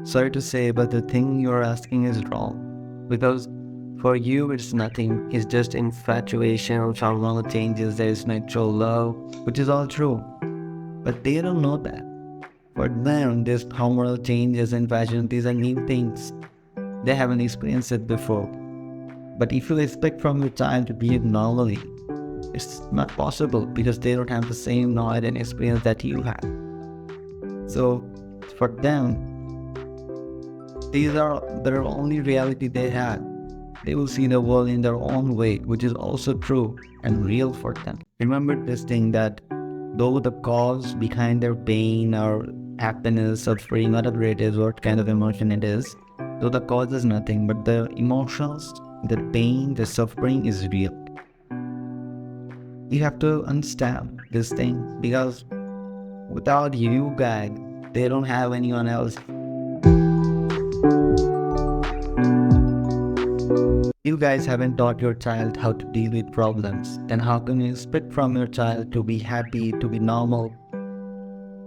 Sorry to say, but the thing you're asking is wrong. Because for you, it's nothing. It's just infatuation, hormonal changes, there is natural love, which is all true. But they don't know that. For them, this hormonal changes and fashion, these are new things. They haven't experienced it before. But if you expect from your child to behave normally, it's not possible because they don't have the same knowledge and experience that you have. So for them, these are their only reality they have. They will see the world in their own way, which is also true and real for them. Remember this thing that though the cause behind their pain or happiness, suffering, whatever it is, what kind of emotion it is, though the cause is nothing, but the emotions, the pain, the suffering is real. You have to understand this thing because without you guys, they don't have anyone else. You guys haven't taught your child how to deal with problems, then how can you expect from your child to be happy, to be normal?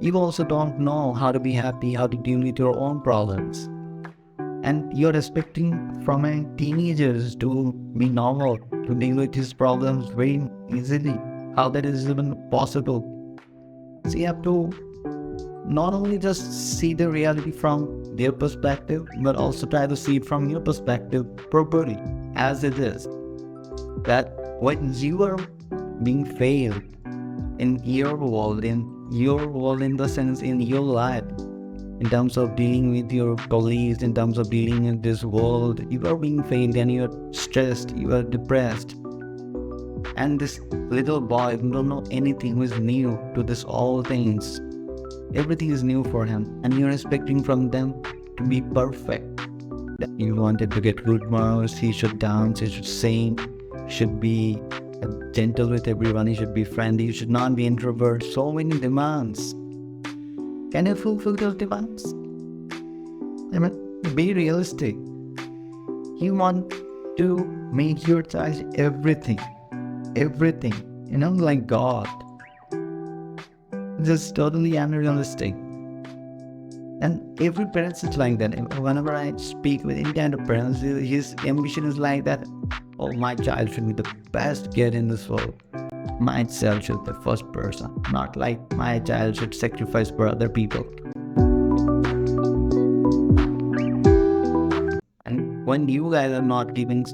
You also don't know how to be happy, how to deal with your own problems. And you're expecting from a teenager to be normal, to deal with his problems very easily. How that is even possible? So you have to not only just see the reality from their perspective, but also try to see it from your perspective properly, as it is. That when you are being failed in your world in the sense in your life, in terms of dealing with your colleagues, in terms of dealing in this world, you are being failed and you are stressed, you are depressed. And this little boy who don't know anything, who is new to this all things, everything is new for him, and you're expecting from them to be perfect. You wanted to get good marks, he should dance, he should sing, should be gentle with everyone, he should be friendly, he should not be introvert. So many demands. Can you fulfill those demands? I mean, be realistic. You want to make your child everything, like God. Just totally unrealistic. And every parent is like that. Whenever I speak with any kind of parents, his ambition is like that. Oh, my child should be the best kid in this world. My child should be the first person. Not like my child should sacrifice for other people. And when you guys are not giving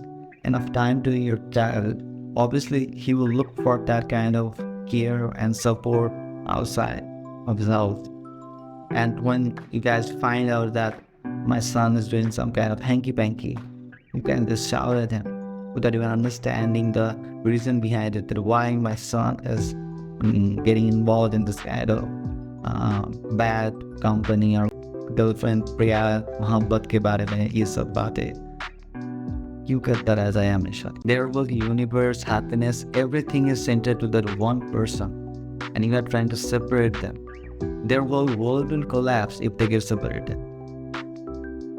enough time to your child, obviously he will look for that kind of care and support outside of his house. And when you guys find out that my son is doing some kind of hanky-panky, you can just shout at him without even understanding the reason behind it, that why my son is getting involved in this kind of bad company or girlfriend प्यार मोहब्बत के बारे में ये सब बातें क्यों करता रहा है हमेशा. Their world, universe, happiness, everything is centered to that one person, and you are trying to separate them. Their world will collapse if they get separated.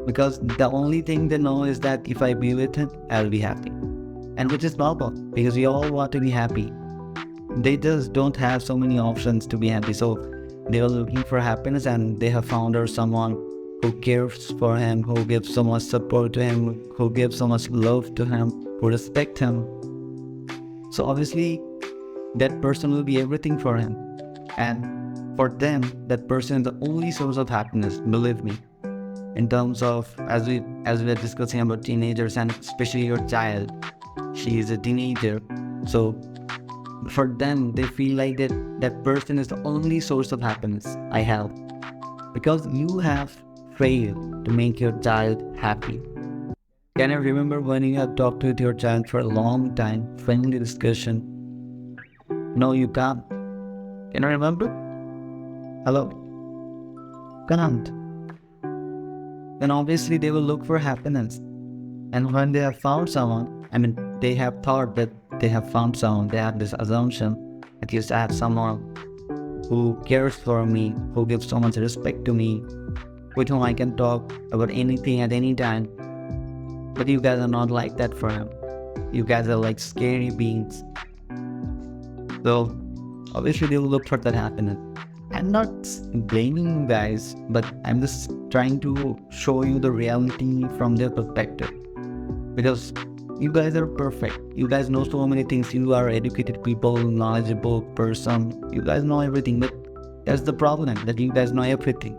Because the only thing they know is that if I be with him, I'll be happy. And which is normal, because we all want to be happy. They just don't have so many options to be happy. So they are looking for happiness, and they have found out someone who cares for him, who gives so much support to him, who gives so much love to him, who respect him. So obviously, that person will be everything for him. And for them, that person is the only source of happiness, believe me. In terms of, as we are discussing about teenagers, and especially your child, she is a teenager. So for them, they feel like that person is the only source of happiness I have. Because you have failed to make your child happy. Can you remember when you have talked with your child for a long time, friendly discussion? No, you can't. Can you remember? Hello? Can't. Then obviously they will look for happiness. And when they have found someone, they have thought that they have found someone, they have this assumption that yes, I have someone who cares for me, who gives so much respect to me, with whom I can talk about anything at any time. But you guys are not like that for him. You guys are like scary beings. So obviously they will look for that happiness. I'm not blaming you guys, but I'm just trying to show you the reality from their perspective. Because you guys are perfect. You guys know so many things. You are educated people, knowledgeable person. You guys know everything, but that's the problem, that you guys know everything.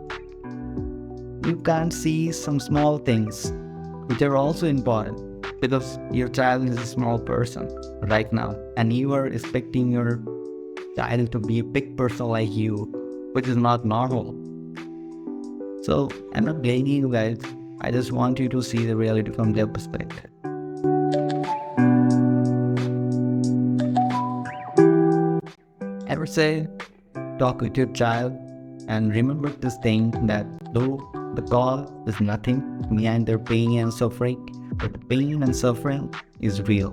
You can't see some small things which are also important, because your child is a small person right now and you are expecting your child to be a big person like you, which is not normal. So I'm not blaming you guys. I just want you to see the reality from their perspective. I would say, talk with your child and remember this thing, that though the cause is nothing behind their pain and suffering, but the pain and suffering is real.